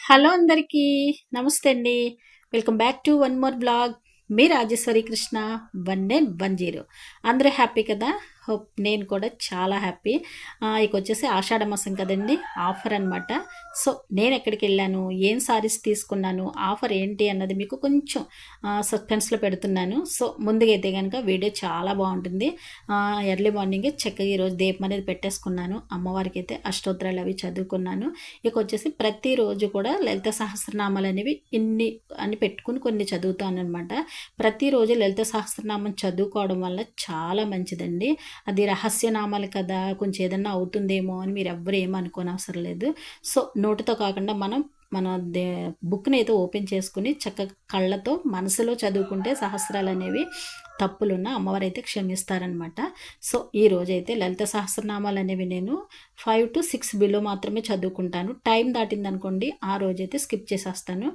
Hello అందరికీ నమస్తే అండి. Welcome back to one more blog. మీ రాజేశ్వరి కృష్ణ 1910. అందరూ హ్యాపీ కదా? హోప్ నేను కూడా చాలా హ్యాపీ. ఇక వచ్చేసి ఆషాఢ మాసం కదండి, ఆఫర్ అనమాట. సో నేను ఎక్కడికి వెళ్ళాను, ఏం సారీస్ తీసుకున్నాను, ఆఫర్ ఏంటి అన్నది మీకు కొంచెం సస్పెన్స్లో పెడుతున్నాను. సో ముందుగా అయితే కనుక వీడియో చాలా బాగుంటుంది. ఎర్లీ మార్నింగే చక్కగా ఈరోజు దీపం అనేది పెట్టేసుకున్నాను. అమ్మవారికి అయితే అష్టోత్తరాలు అవి చదువుకున్నాను. ఇక వచ్చేసి ప్రతిరోజు కూడా లలిత సహస్రనామాలు అనేవి ఇన్ని అని పెట్టుకుని కొన్ని చదువుతాను అనమాట. ప్రతిరోజు లలిత సహస్రనామం చదువుకోవడం వల్ల చాలా మంచిదండి. అది రహస్యనామాలు కదా, కొంచెం ఏదన్నా అవుతుందేమో అని మీరు ఎవ్వరు ఏమనుకోని అవసరం లేదు. సో నోటితో కాకుండా మన బుక్ని అయితే ఓపెన్ చేసుకుని చక్కగా కళ్ళతో మనసులో చదువుకుంటే సహస్రాలు అనేవి తప్పులున్న అమ్మవారు అయితే క్షమిస్తారనమాట. సో ఈ రోజైతే లలిత సహస్రనామాలు అనేవి నేను 5 to 6 బిలో మాత్రమే చదువుకుంటాను. టైం దాటిందనుకోండి ఆ రోజైతే స్కిప్ చేసేస్తాను.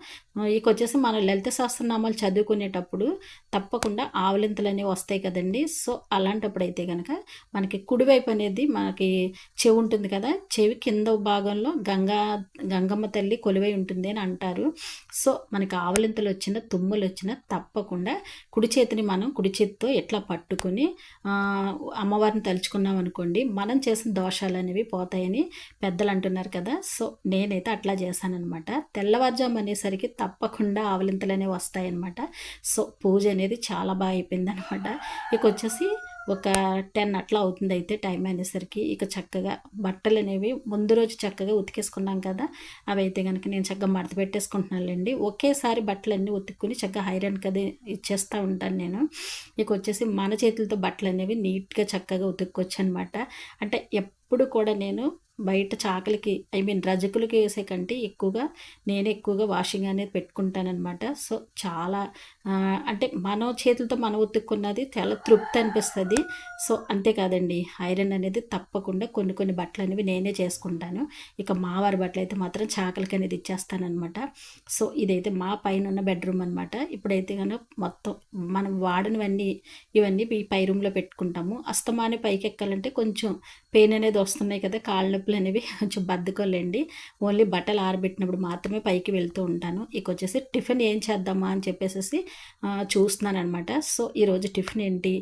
ఇక వచ్చేసి మన లలిత సహస్రనామాలు చదువుకునేటప్పుడు తప్పకుండా ఆవలింతలు అనేవి వస్తాయి కదండి. సో అలాంటప్పుడు అయితే కనుక మనకి కుడివైపు అనేది మనకి చెవి ఉంటుంది కదా, చెవి కింద భాగంలో గంగమ్మ తల్లి కొలువై ఉంటుంది అని అంటారు. సో మనకి ఆవలింతలు వచ్చిన తుమ్ములు వచ్చినా తప్పకుండా కుడి చేతిని మనం కుడి చేతితో ఎట్లా పట్టుకుని అమ్మవారిని తలుచుకున్నాం అనుకోండి, మనం చేసిన దోషాలు అనేవి పోతాయని పెద్దలు అంటున్నారు కదా. సో నేనైతే అట్లా చేశానమాట. తెల్లవారుజాము అనేసరికి తప్పకుండా ఆవలింతలు అనేవి వస్తాయన్నమాట. సో పూజ అనేది చాలా బాగా అయిపోయింది అనమాట. ఇక వచ్చేసి ఒక 10 అట్లా అవుతుంది అయితే టైం అనేసరికి. ఇక చక్కగా బట్టలు అనేవి ముందు రోజు చక్కగా ఉతికేసుకున్నాం కదా, అవి అయితే కనుక నేను చక్కగా మడత పెట్టేసుకుంటున్నానులేండి. ఒకేసారి బట్టలన్నీ ఉతుక్కుని చక్కగా ఐరన్ కదా ఇచ్చేస్తూ ఉంటాను నేను. ఇక వచ్చేసి మన చేతులతో బట్టలు అనేవి నీట్గా చక్కగా ఉతుక్కొచ్చు అనమాట. అంటే ఎప్పుడు కూడా నేను బయట చాకలికి రజకులకి వేసే కంటే ఎక్కువగా నేను ఎక్కువగా వాషింగ్ అనేది పెట్టుకుంటానమాట. సో చాలా అంటే మన చేతులతో మనం ఉతుక్కున్నది చాలా తృప్తి అనిపిస్తుంది. సో అంతేకాదండి, ఐరన్ అనేది తప్పకుండా కొన్ని కొన్ని బట్టలు అనేవి నేనే చేసుకుంటాను. ఇక మావారి బట్టలు అయితే మాత్రం చాకలికి అనేది ఇచ్చేస్తానమాట. సో ఇదైతే మా పైన ఉన్న బెడ్రూమ్ అనమాట. ఇప్పుడైతే కనుక మొత్తం మనం వాడినవన్నీ ఇవన్నీ ఈ పై రూమ్లో పెట్టుకుంటాము. అస్తమానే పైకి ఎక్కాలంటే కొంచెం పెయిన్ అనేది వస్తున్నాయి కదా, కాళ్ళ నొప్పులు అనేవి కొంచెం బద్దకోలేండి. ఓన్లీ బట్టలు ఆరబెట్టినప్పుడు మాత్రమే పైకి వెళ్తూ ఉంటాను. ఇక వచ్చేసి టిఫిన్ ఏం చేద్దామా అని చెప్పేసి చూస్తున్నాను అనమాట. సో ఈరోజు టిఫిన్ ఏంటి,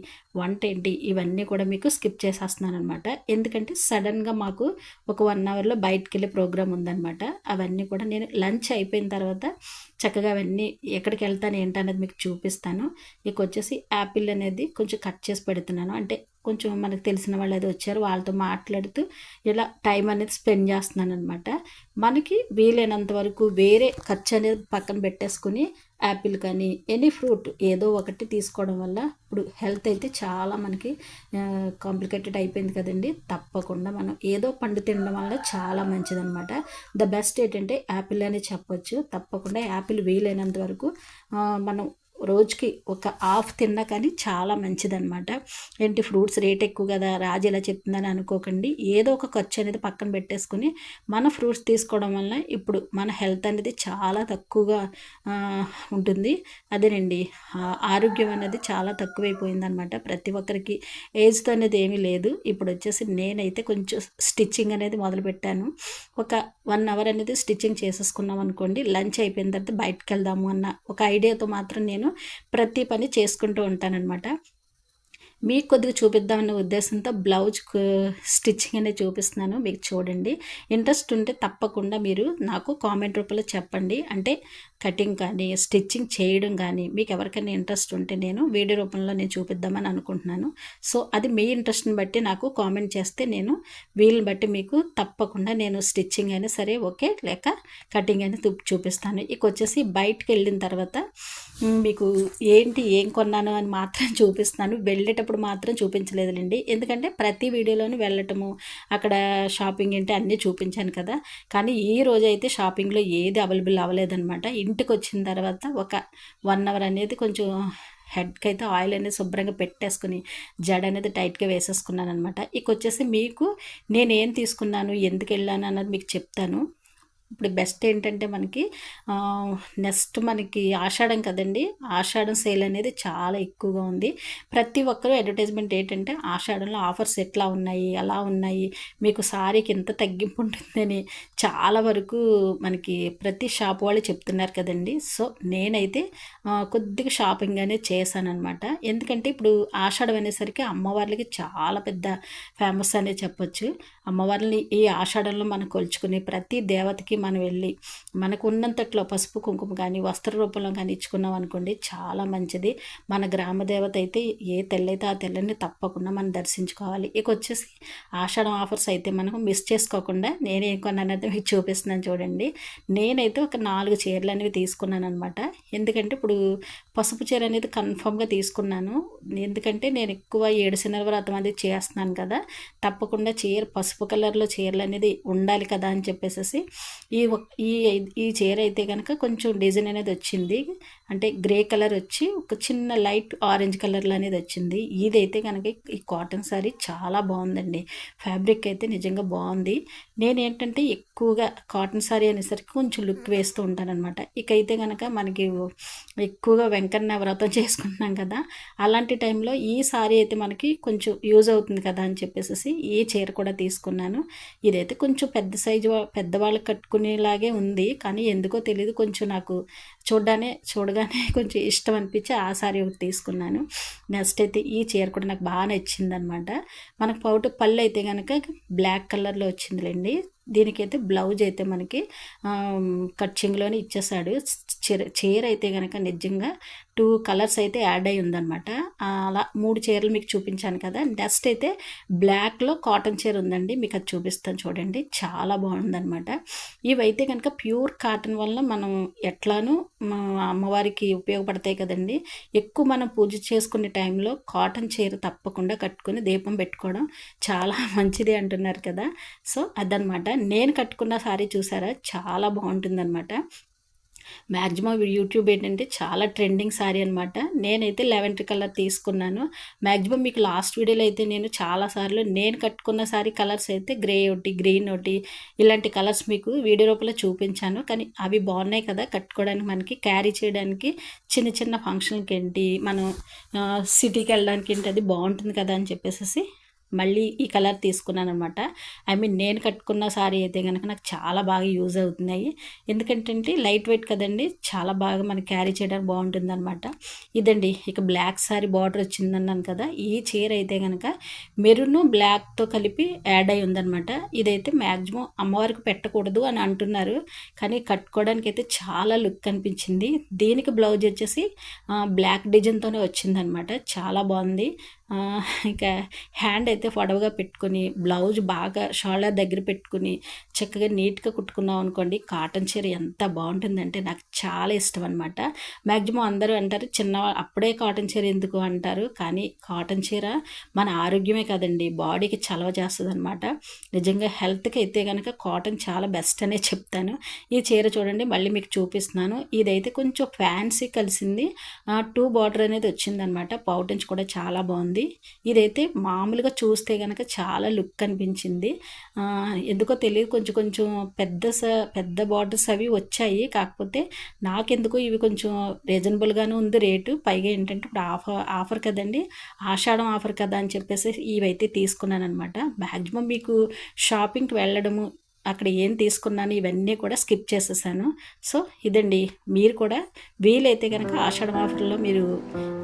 వంట ఏంటి, ఇవన్నీ కూడా మీకు స్కిప్ చేసేస్తున్నాను అనమాట. ఎందుకంటే సడన్గా మాకు ఒక 1 అవర్లో బయటికి వెళ్ళే ప్రోగ్రామ్ ఉందన్నమాట. అవన్నీ కూడా నేను లంచ్ అయిపోయిన తర్వాత చక్కగా అవన్నీ ఎక్కడికి వెళ్తాను ఏంటనేది మీకు చూపిస్తాను. ఇక వచ్చేసి యాపిల్ అనేది కొంచెం కట్ చేసి పెడుతున్నాను. అంటే కొంచెం మనకు తెలిసిన వాళ్ళు అది వచ్చారు, వాళ్ళతో మాట్లాడుతూ ఇలా టైం అనేది స్పెండ్ చేస్తున్నాను అనమాట. మనకి వీలైనంత వరకు వేరే ఖర్చు అనేది పక్కన పెట్టేసుకుని యాపిల్ కానీ ఎనీ ఫ్రూట్ ఏదో ఒకటి తీసుకోవడం వల్ల ఇప్పుడు హెల్త్ అయితే చాలా మనకి కాంప్లికేటెడ్ అయిపోయింది కదండి. తప్పకుండా మనం ఏదో పండు తినడం వల్ల చాలా మంచిదన్నమాట. ద బెస్ట్ ఏంటంటే యాపిల్ అని చెప్పొచ్చు. తప్పకుండా యాపిల్ వీలైనంత వరకు మనం రోజుకి ఒక హాఫ్ తిన్నా కానీ చాలా మంచిదన్నమాట. ఏంటి ఫ్రూట్స్ రేట్ ఎక్కువ కదా, రాజు ఇలా చెప్తుందని అనుకోకండి. ఏదో ఒక ఖర్చు అనేది పక్కన పెట్టేసుకుని మన ఫ్రూట్స్ తీసుకోవడం వల్ల ఇప్పుడు మన హెల్త్ అనేది చాలా తక్కువగా ఉంటుంది. అదేనండి, ఆరోగ్యం అనేది చాలా తక్కువైపోయిందనమాట ప్రతి ఒక్కరికి. ఏజ్తో అనేది ఏమీ లేదు. ఇప్పుడు వచ్చేసి నేనైతే కొంచెం స్టిచ్చింగ్ అనేది మొదలుపెట్టాను. ఒక 1 అవర్ అనేది స్టిచ్చింగ్ చేసేసుకున్నాం అనుకోండి, లంచ్ అయిపోయిన తర్వాత బయటకు వెళ్దాము అన్న ఒక ఐడియాతో మాత్రం నేను ప్రతి పని చేసుకుంటూ ఉంటానన్నమాట. మీకు కొద్దిగా చూపిద్దామనే ఉద్దేశంతో బ్లౌజ్ స్టిచ్చింగ్ అనేది చూపిస్తున్నాను, మీకు చూడండి. ఇంట్రెస్ట్ ఉంటే తప్పకుండా మీరు నాకు కామెంట్ రూపంలో చెప్పండి. అంటే కటింగ్ కానీ స్టిచ్చింగ్ చేయడం కానీ మీకు ఎవరికైనా ఇంట్రెస్ట్ ఉంటే నేను వీడియో రూపంలో నేను చూపిద్దామని అనుకుంటున్నాను. సో అది మీ ఇంట్రెస్ట్ని బట్టి నాకు కామెంట్ చేస్తే నేను వీళ్ళని బట్టి మీకు తప్పకుండా నేను స్టిచ్చింగ్ అయినా సరే ఓకే, లేక కటింగ్ అయినా చూపిస్తాను. ఇక వచ్చేసి బయటకు వెళ్ళిన తర్వాత మీకు ఏం కొన్నాను అని మాత్రం చూపిస్తాను. వెళ్ళేటప్పుడు మాత్రం చూపించలేదులేండి, ఎందుకంటే ప్రతి వీడియోలోనూ వెళ్ళటము అక్కడ షాపింగ్ ఏంటి అన్నీ చూపించాను కదా. కానీ ఈ రోజు అయితే షాపింగ్లో ఏది అవైలబుల్ అవ్వలేదన్నమాట. ఇంటికి వచ్చిన తర్వాత ఒక 1 అవర్ అనేది కొంచెం హెడ్కి అయితే ఆయిల్ అనేది శుభ్రంగా పెట్టేసుకుని జడ అనేది టైట్గా వేసేసుకున్నాను అనమాట. ఇక వచ్చేసి మీకు నేను ఏం తీసుకున్నాను, ఎందుకు వెళ్ళాను అన్నది మీకు చెప్తాను. ఇప్పుడు బెస్ట్ ఏంటంటే మనకి నెక్స్ట్ మనకి ఆషాఢం కదండి, ఆషాఢం సేల్ అనేది చాలా ఎక్కువగా ఉంది. ప్రతి ఒక్కరూ అడ్వర్టైజ్మెంట్ ఏంటంటే ఆషాఢంలో ఆఫర్స్ ఎట్లా ఉన్నాయి, అలా ఉన్నాయి, మీకు సారీకి ఎంత తగ్గింపు ఉంటుందని చాలా వరకు మనకి ప్రతి షాప్ వాళ్ళు చెప్తున్నారు కదండి. సో నేనైతే కొద్దిగా షాపింగ్ అనేది చేశానమాట. ఎందుకంటే ఇప్పుడు ఆషాఢం అనేసరికి అమ్మవార్లకి చాలా పెద్ద ఫేమస్ అనే చెప్పొచ్చు. అమ్మవారిని ఈ ఆషాఢంలో మనం కొలుచుకుని ప్రతి దేవతకి మనం వెళ్ళి మనకు ఉన్నంతట్లో పసుపు కుంకుమ కానీ వస్త్ర రూపంలో కానీ ఇచ్చుకున్నాం అనుకోండి, చాలా మంచిది. మన గ్రామ దేవత అయితే ఏ తెల్లైతే ఆ తెల్లని తప్పకుండా మనం దర్శించుకోవాలి. ఇక వచ్చేసి ఆషాఢం ఆఫర్స్ అయితే మనం మిస్ చేసుకోకుండా నేనేం కొన్నానైతే మీకు చూపిస్తున్నాను చూడండి. నేనైతే ఒక 4 చీరలు అనేవి తీసుకున్నాను అనమాట. ఎందుకంటే ఇప్పుడు పసుపు చీర అనేది కన్ఫామ్గా తీసుకున్నాను. ఎందుకంటే నేను ఎక్కువ 7 శనివారం అది చేస్తున్నాను కదా, తప్పకుండా చీర పసుపు కలర్లో చీరలు అనేది ఉండాలి కదా అని చెప్పేసి ఈ ఈ ఈ చీర అయితే కనుక కొంచెం డిజైన్ అనేది వచ్చింది. అంటే గ్రే కలర్ వచ్చి ఒక చిన్న లైట్ ఆరెంజ్ కలర్లో అనేది వచ్చింది. ఇదైతే కనుక ఈ కాటన్ సారీ చాలా బాగుందండి. ఫ్యాబ్రిక్ అయితే నిజంగా బాగుంది. నేనేంటంటే ఎక్కువగా కాటన్ సారీ అనేసరికి కొంచెం లుక్ వేస్తూ ఉంటానన్నమాట. ఇకైతే కనుక మనకి ఎక్కువగా వెంకన్న వ్రతం చేసుకుంటున్నాం కదా, అలాంటి టైంలో ఈ సారీ అయితే మనకి కొంచెం యూజ్ అవుతుంది కదా అని చెప్పేసి ఈ చీర కూడా తీసుకున్నాను. ఇదైతే కొంచెం పెద్ద సైజు పెద్దవాళ్ళకి కట్టుకునేలాగే ఉంది, కానీ ఎందుకో తెలియదు కొంచెం నాకు చూడగానే కొంచెం ఇష్టం అనిపించి ఆ సారీ ఒకటి తీసుకున్నాను. నెక్స్ట్ అయితే ఈ చీర కూడా నాకు బాగా నచ్చిందనమాట. మనకు పళ్ళు అయితే కనుక బ్లాక్ కలర్లో వచ్చిందిలేండి. దీనికైతే బ్లౌజ్ అయితే మనకి కట్చింగ్లోనే ఇచ్చేసాడు. చీర అయితే కనుక నిజంగా 2 కలర్స్ అయితే యాడ్ అయి ఉందన్నమాట. అలా 3 చీరలు మీకు చూపించాను కదా. నెక్స్ట్ అయితే బ్లాక్లో కాటన్ చీర ఉందండి, మీకు అది చూపిస్తాను చూడండి. చాలా బాగుందన్నమాట. ఇవైతే కనుక ప్యూర్ కాటన్ వల్ల మనం ఎట్లానూ అమ్మవారికి ఉపయోగపడతాయి కదండి. ఎక్కువ మనం పూజ చేసుకునే టైంలో కాటన్ చీర తప్పకుండా కట్టుకుని దీపం పెట్టుకోవడం చాలా మంచిది అంటున్నారు కదా. సో అదనమాట. నేను కట్టుకున్న సారీ చూసారా, చాలా బాగుంటుందన్నమాట. మ్యాక్సిమం యూట్యూబ్ ఏంటంటే చాలా ట్రెండింగ్ సారీ అనమాట. నేనైతే లెవెండర్ కలర్ తీసుకున్నాను. మ్యాక్సిమం మీకు లాస్ట్ వీడియోలో అయితే నేను చాలాసార్లు నేను కట్టుకున్న సారీ కలర్స్ అయితే గ్రే ఒకటి, గ్రీన్ ఒకటి, ఇలాంటి కలర్స్ మీకు వీడియో రూపంలో చూపించాను. కానీ అవి బాగున్నాయి కదా కట్టుకోవడానికి, మనకి క్యారీ చేయడానికి, చిన్న చిన్న ఫంక్షన్కి ఏంటి, మనం సిటీకి వెళ్ళడానికి ఏంటి, అది బాగుంటుంది కదా అని చెప్పేసి మళ్ళీ ఈ కలర్ తీసుకున్నాను అనమాట. నేను కట్టుకున్న సారీ అయితే కనుక నాకు చాలా బాగా యూజ్ అవుతున్నాయి. ఎందుకంటే లైట్ వెయిట్ కదండి, చాలా బాగా మనకి క్యారీ చేయడానికి బాగుంటుంది అనమాట. ఇదండి. ఇక బ్లాక్ సారీ బార్డర్ వచ్చిందన్నాను కదా, ఈ చీర అయితే కనుక మెరూన్ బ్లాక్తో కలిపి యాడ్ అయి ఉందనమాట. ఇదైతే మ్యాక్సిమం అమ్మవారికి పెట్టకూడదు అని అంటున్నారు, కానీ కట్టుకోవడానికి అయితే చాలా లుక్ అనిపించింది. దీనికి బ్లౌజ్ వచ్చేసి బ్లాక్ డిజైన్తోనే వచ్చిందనమాట. చాలా బాగుంది. ఇంకా హ్యాండ్ అయితే పొడవుగా పెట్టుకొని బ్లౌజ్ బాగా షోల్డర్ దగ్గర పెట్టుకుని చక్కగా నీట్గా కుట్టుకున్నాం అనుకోండి, కాటన్ చీర ఎంత బాగుంటుందంటే నాకు చాలా ఇష్టం అనమాట. మ్యాక్సిమం అందరూ అంటారు అప్పుడే కాటన్ చీర ఎందుకు అంటారు, కానీ కాటన్ చీర మన ఆరోగ్యమే కదండి, బాడీకి చలవ చేస్తుంది అనమాట. నిజంగా హెల్త్కి అయితే కనుక కాటన్ చాలా బెస్ట్ అనే చెప్తాను. ఈ చీర చూడండి, మళ్ళీ మీకు చూపిస్తున్నాను. ఇదైతే కొంచెం ఫ్యాన్సీ కలిసింది, 2 బార్డర్ అనేది వచ్చిందనమాట. పౌటెన్స్ కూడా చాలా బాగుంది. ఇదైతే మామూలుగా చూస్తే కనుక చాలా లుక్ అనిపించింది. ఎందుకో తెలియదు, కొంచెం కొంచెం పెద్ద బార్డర్స్ అవి వచ్చాయి. కాకపోతే నాకెందుకో ఇవి కొంచెం రీజనబుల్గానే ఉంది రేటు. పైగా ఏంటంటే ఇప్పుడు ఆఫర్ కదండి, ఆషాఢం ఆఫర్ కదా అని చెప్పేసి ఇవైతే తీసుకున్నాను అనమాట. మ్యాక్సిమం మీకు షాపింగ్కి వెళ్ళడము, అక్కడ ఏం తీసుకున్నాను ఇవన్నీ కూడా స్కిప్ చేసేసాను. సో ఇదండి. మీరు కూడా వీలైతే కనుక ఆషాఢం ఆఫర్లో మీరు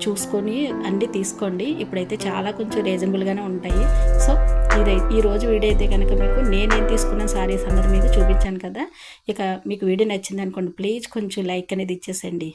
చూసుకొని అన్నీ తీసుకోండి. ఇప్పుడైతే చాలా కొంచెం రీజనబుల్గానే ఉంటాయి. సో ఈరోజు వీడియో అయితే కనుక మీకు నేనేం తీసుకున్న సారీస్ అందరూ మీకు చూపించాను కదా. ఇక మీకు వీడియో నచ్చింది అనుకోండి, ప్లీజ్ కొంచెం లైక్ అనేది ఇచ్చేసేయండి.